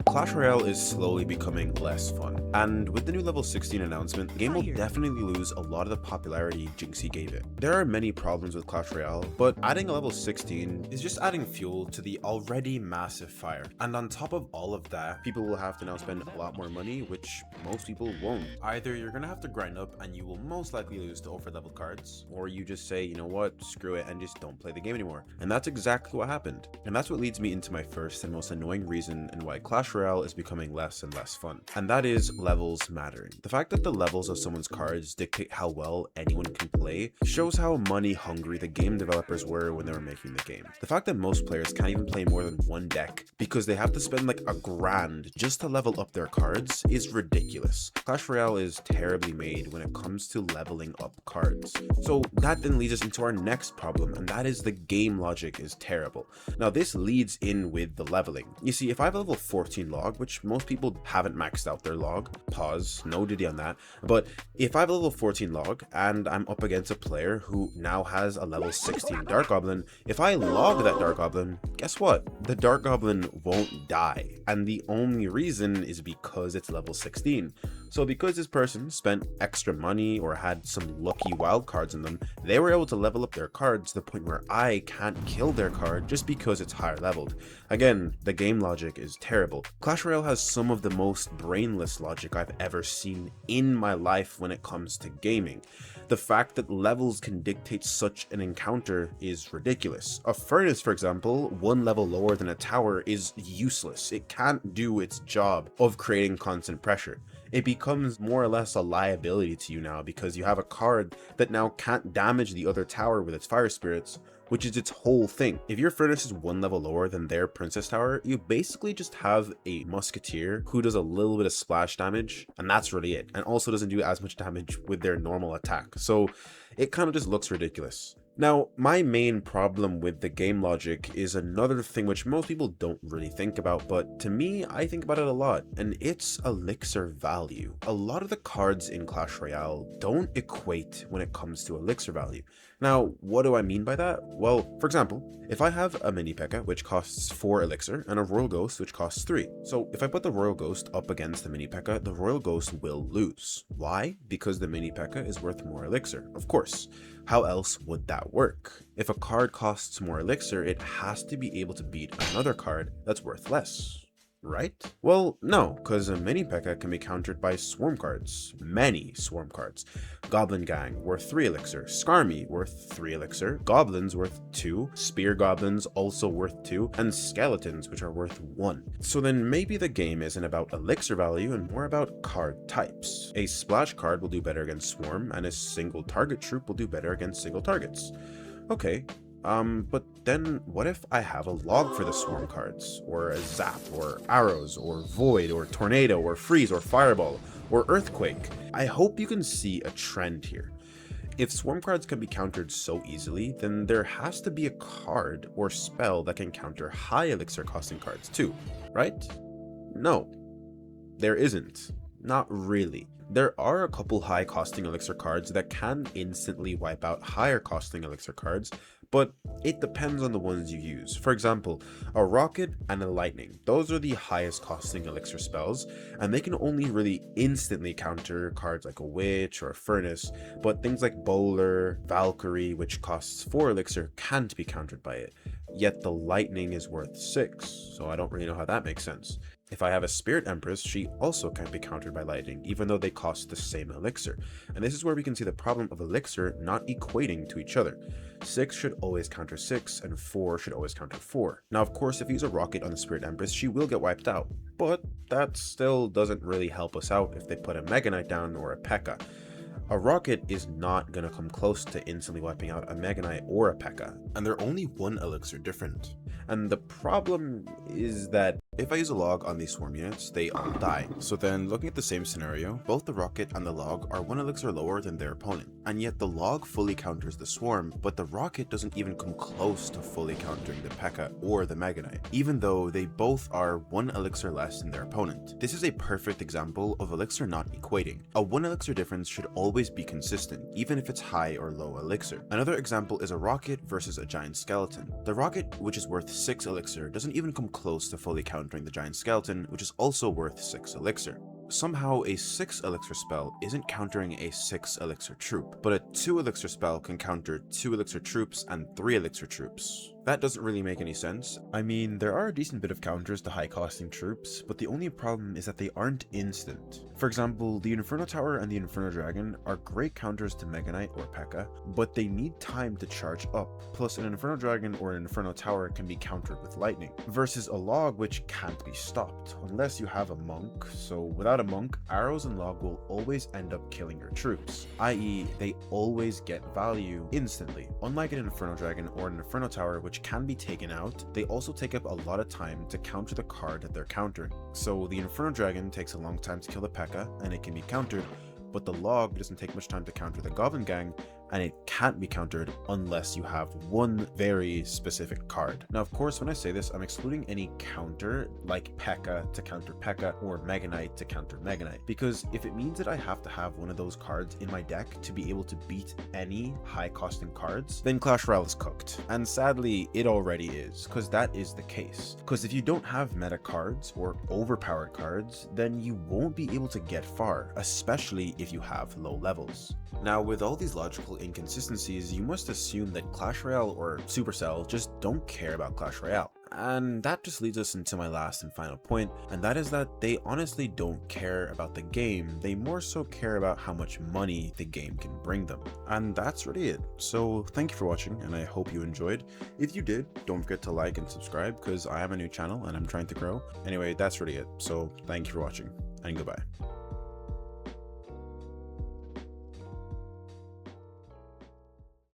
Clash Royale is slowly becoming less fun, and with the new level 16 announcement, the game will definitely lose a lot of the popularity Jinxie gave it. There are many problems with Clash Royale, but adding a level 16 is just adding fuel to the already massive fire. And on top of all of that, people will have to now spend a lot more money, which most people won't. Either you're gonna have to grind up and you will most likely lose to over-leveled cards, or you just say, you know what, screw it, and just don't play the game anymore. And that's exactly what happened. And that's what leads me into my first and most annoying reason and why Clash Royale is becoming less and less fun. And that is levels mattering. The fact that the levels of someone's cards dictate how well anyone can play shows how money hungry the game developers were when they were making the game. The fact that most players can't even play more than one deck because they have to spend like $1,000 just to level up their cards is ridiculous. Clash Royale is terribly made when it comes to leveling up cards. So that then leads us into our next problem, and that is the game logic is terrible. Now this leads in with the leveling. You see, if I have a level 14 log, which most people haven't maxed out their log, pause, no diddy on that, but if I have a level 14 log and I'm up against a player who now has a level 16 Dark Goblin, if I log that Dark Goblin, guess what? The Dark Goblin won't die, and the only reason is because it's level 16. So because this person spent extra money or had some lucky wild cards in them, they were able to level up their card to the point where I can't kill their card just because it's higher leveled. Again, the game logic is terrible. Clash Royale has some of the most brainless logic I've ever seen in my life when it comes to gaming. The fact that levels can dictate such an encounter is ridiculous. A furnace, for example, one level lower than a tower is useless. It can't do its job of creating constant pressure. It becomes more or less a liability to you now because you have a card that now can't damage the other tower with its fire spirits, which is its whole thing. If your furnace is one level lower than their princess tower, you basically just have a musketeer who does a little bit of splash damage, and that's really it, and also doesn't do as much damage with their normal attack. So it kind of just looks ridiculous. Now, my main problem with the game logic is another thing which most people don't really think about, but to me, I think about it a lot, and it's elixir value. A lot of the cards in Clash Royale don't equate when it comes to elixir value. Now, what do I mean by that? Well, for example, if I have a mini P.E.K.K.A which costs 4 elixir and a royal ghost which costs 3. So if I put the royal ghost up against the mini P.E.K.K.A, the royal ghost will lose. Why? Because the mini P.E.K.K.A is worth more elixir, of course. How else would that work? If a card costs more elixir, it has to be able to beat another card that's worth less. Right? Well, no, because a mini P.E.K.K.A can be countered by swarm cards. Many swarm cards. Goblin Gang, worth 3 elixir. Skarmy, worth 3 elixir. Goblins, worth 2. Spear Goblins, also worth 2. And Skeletons, which are worth 1. So then maybe the game isn't about elixir value and more about card types. A splash card will do better against swarm, and a single target troop will do better against single targets. Okay. But then what if I have a log for the swarm cards, or a zap, or arrows, or void, or tornado, or freeze, or fireball, or earthquake? I hope you can see a trend here. If swarm cards can be countered so easily, then there has to be a card or spell that can counter high elixir costing cards too, right? No, there isn't. Not really. There are a couple high costing elixir cards that can instantly wipe out higher costing elixir cards, but it depends on the ones you use. For example, a rocket and a lightning. Those are the highest costing elixir spells, and they can only really instantly counter cards like a witch or a furnace, but things like bowler, Valkyrie, which costs 4 elixir, can't be countered by it. Yet the lightning is worth 6, so I don't really know how that makes sense. If I have a Spirit Empress, she also can't be countered by lightning, even though they cost the same elixir. And this is where we can see the problem of elixir not equating to each other. 6 should always counter 6, and 4 should always counter 4. Now, of course, if you use a rocket on the Spirit Empress, she will get wiped out, but that still doesn't really help us out if they put a Mega Knight down or a P.E.K.K.A. A rocket is not gonna come close to instantly wiping out a Mega Knight or a P.E.K.K.A, and they're only 1 elixir different. And the problem is that if I use a log on these swarm units, they all die. So then, looking at the same scenario, both the rocket and the log are 1 elixir lower than their opponent. And yet the log fully counters the swarm, but the rocket doesn't even come close to fully countering the P.E.K.K.A or the Mega Knight, even though they both are 1 elixir less than their opponent. This is a perfect example of elixir not equating. A 1 elixir difference should always be consistent, even if it's high or low elixir. Another example is a rocket versus a giant skeleton. The rocket, which is worth worth 6 elixir doesn't even come close to fully countering the giant skeleton, which is also worth 6 elixir. Somehow a 6 elixir spell isn't countering a 6 elixir troop, but a 2 elixir spell can counter 2 elixir troops and 3 elixir troops. That doesn't really make any sense. I mean, there are a decent bit of counters to high costing troops, but the only problem is that they aren't instant. For example, the Inferno Tower and the Inferno Dragon are great counters to Mega Knight or P.E.K.K.A, but they need time to charge up. Plus, an Inferno Dragon or an Inferno Tower can be countered with lightning, versus a log which can't be stopped, unless you have a monk. So without a monk, arrows and log will always end up killing your troops, i.e. they always get value instantly. Unlike an Inferno Dragon or an Inferno Tower which can be taken out, they also take up a lot of time to counter the card that they're countering. So the Inferno Dragon takes a long time to kill the P.E.K.K.A and it can be countered, but the log doesn't take much time to counter the Goblin Gang, and it can't be countered unless you have one very specific card. Now, of course, when I say this, I'm excluding any counter like P.E.K.K.A to counter P.E.K.K.A or Mega Knight to counter Mega Knight, because if it means that I have to have one of those cards in my deck to be able to beat any high costing cards, then Clash Royale is cooked. And sadly, it already is, because that is the case. Because if you don't have meta cards or overpowered cards, then you won't be able to get far, especially if you have low levels. Now, with all these logical inconsistencies, you must assume that Clash Royale or Supercell just don't care about Clash Royale. And that just leads us into my last and final point, and that is that they honestly don't care about the game, they more so care about how much money the game can bring them. And that's really it. So thank you for watching, and I hope you enjoyed. If you did, don't forget to like and subscribe, because I have a new channel and I'm trying to grow. Anyway, that's really it. So thank you for watching, and goodbye.